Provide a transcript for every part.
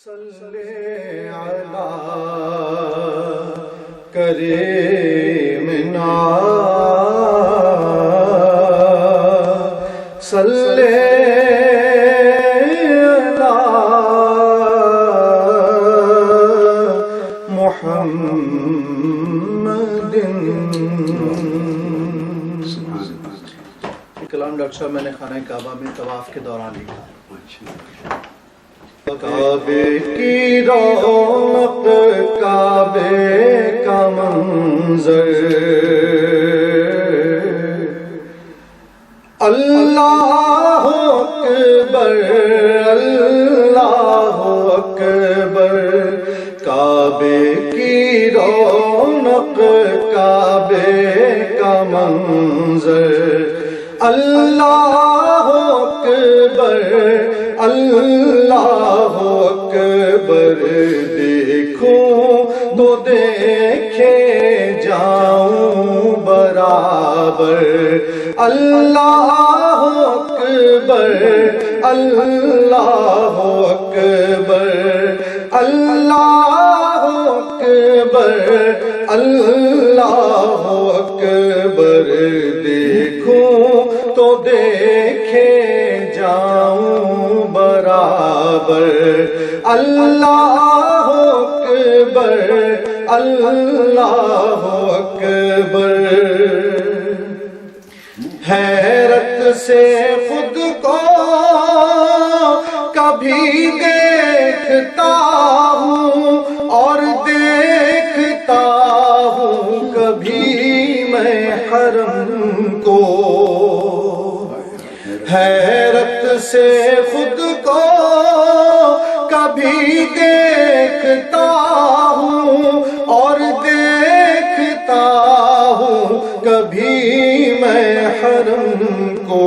صلی علی کریمنا صلی علی محمد۔ کلام ڈاکٹر صاحب میں نے خانہ کعبہ میں طواف کے دوران لکھا۔ کعبے کی رونق، کعبے کا منظر، اللہ اکبر اللہ اکبر۔ کعبے کی رونق، کعبے کا منظر، اللہ اکبر اللہ اکبر۔ دیکھوں تو دیکھے جاؤں برابر، اللہ اکبر اللہ اکبر اللہ اکبر اللہ اکبر۔ دیکھوں تو دیکھے جاؤں برابر، اللہ اکبر اللہ اکبر۔ حیرت سے خود کو کبھی دیکھتا ہوں اور دیکھتا ہوں کبھی میں حرم کو۔ حیرت سے خود کو کبھی دیکھتا ہوں اور دیکھتا ہوں کبھی میں حرم کو۔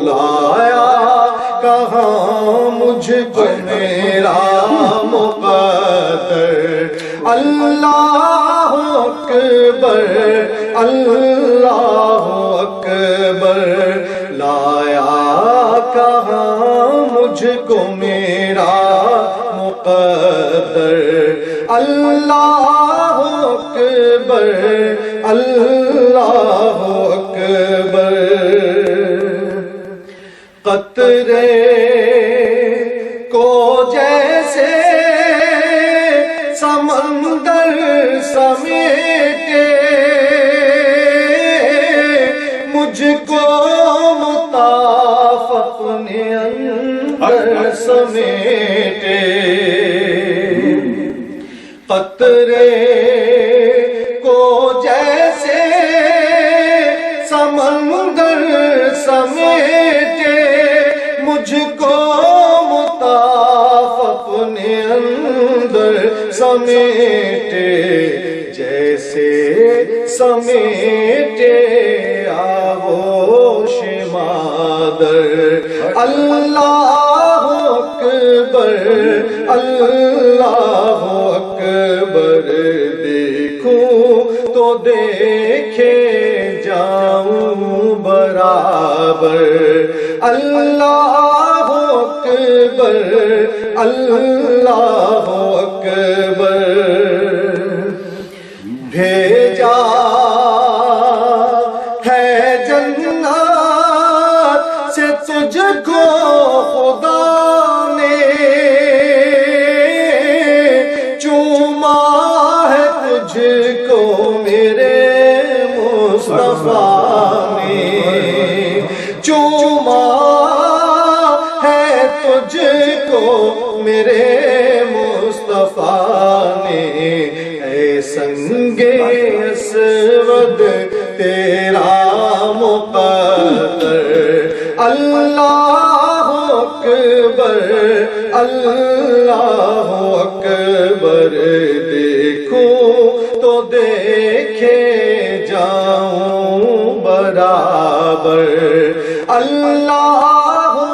لایا کہاں مجھ کو میرا مقدر، اللہ اکبر اللہ اکبر۔ لایا کہاں مجھ کو میرا مقدر، اللہ اکبر اللہ اکبر۔ قطرے کو جیسے سمندر سمیٹے، مجھ کو مطاف اپنے اندر سمیٹے۔ قطرے کو جیسے سمندر سمیٹے، مجھ کو مطاف اپنے اندر سمیٹے، جیسے سمیٹے آغوش مادر، اللہ اکبر اللہ اکبر۔ دیکھوں تو دیکھے جاؤں برابر، اللہ اکبر اللہ اکبر۔ بھیجا ہے جنت سے تجھ کو خدا نے، چوما ہے تجھ کو میرے مصطفیٰ نے، چوما ہے تجھ کو میرے مصطفیٰ نے۔ اے سنگے اسود تیرا مقدر، اللہ اکبر اللہ اکبر۔ دیکھوں تو دیکھے جاؤں برابر، اللہ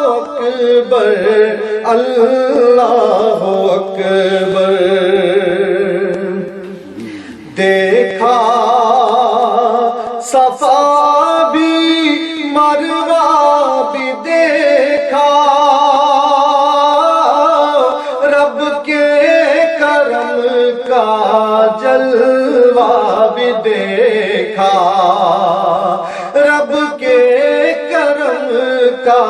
اکبر اللہ اکبر۔ دیکھا صفا بھی مروہ بھی دیکھا، رب کے کا جلوہ بھی دیکھا، رب کے کرم کا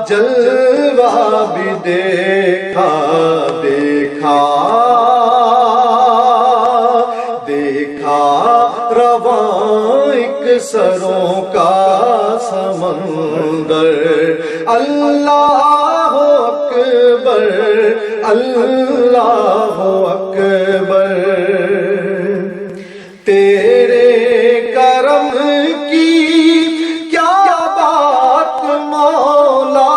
جلوہ بھی دیکھا، دیکھا دیکھا رواں ایک سروں کا سمندر، اللہ اکبر اللہ اکبر، تیرے کرم کی کیا بات مولا،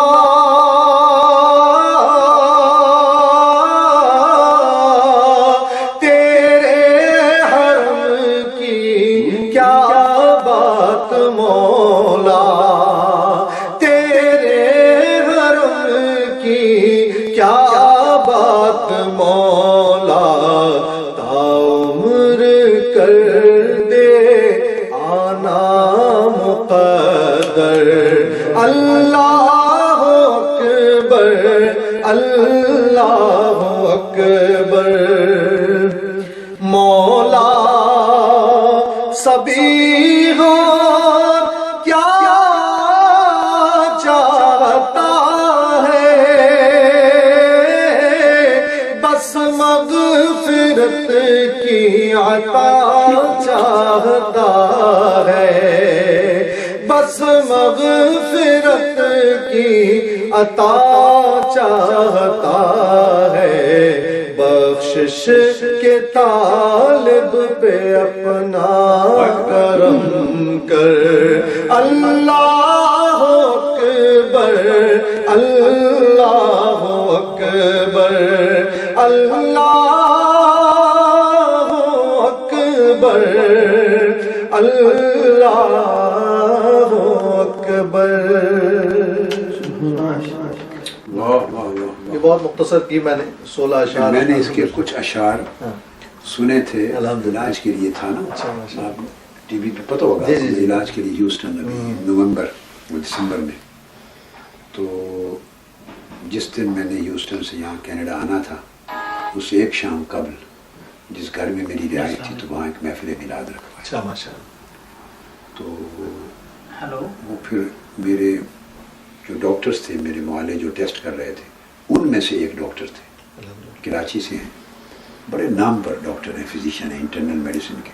تیرے حرم کی کیا بات مولا، کیا بات مولا، تعمر کر دے آنا مقدر، اللہ اکبر اللہ اکبر، مولا سبھی ہو کیا چاہتا مغفرت کی عطا چاہتا ہے، بس مغفرت کی عطا چاہتا ہے، بخشش کے طالب پہ اپنا کرم کر، اللہ اکبر اللہ اکبر اللہ اکبر اللہ اکبر۔ یہ بہت مختصر کی میں نے 16 اشعار، میں نے اس کے کچھ اشعار سنے تھے، علاج کے لیے تھا نا، آپ ٹی وی پہ پتہ ہوگا، علاج کے لیے ہیوسٹن ابھی نومبر دسمبر میں، تو جس دن میں نے ہیوسٹن سے یہاں کینیڈا آنا تھا، اس سے ایک شام قبل جس گھر میں میری رہائش تھی، تو وہاں ایک محفل میلاد رکھوایا، تو وہ پھر میرے جو ڈاکٹرز تھے، میرے معالج جو ٹیسٹ کر رہے تھے، ان میں سے ایک ڈاکٹر تھے، کراچی سے ہیں، بڑے نام پر ڈاکٹر ہیں، فزیشین ہیں انٹرنل میڈیسن کے،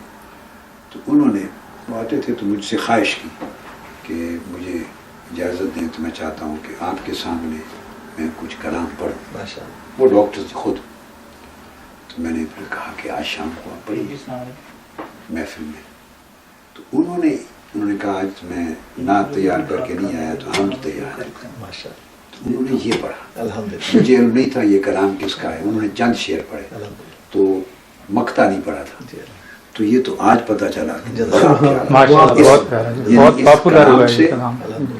تو انہوں نے وہ آتے تھے تو مجھ سے خواہش کی کہ مجھے اجازت دیں، تو میں چاہتا ہوں کہ آپ کے سامنے میں کچھ کلام پڑھوں، وہ ڈاکٹر خود، تو میں نے پھر کہا کہ آج شام کو آپ پڑھیے محفل میں، تو انہوں نے کہا آج میں نعت تیار کر کے نہیں آیا تو ہم تیار ہیں، تو انہوں نے یہ پڑھا، مجھے علم نہیں تھا یہ کلام کس کا ہے، انہوں نے چند شعر پڑھے، تو مقطع نہیں پڑھا تھا، تو یہ تو آج پتہ چلا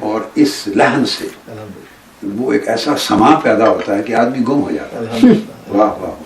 اور اس لحن سے وہ ایک ایسا سما پیدا ہوتا ہے کہ آدمی گم ہو جاتا ہے، واہ واہ۔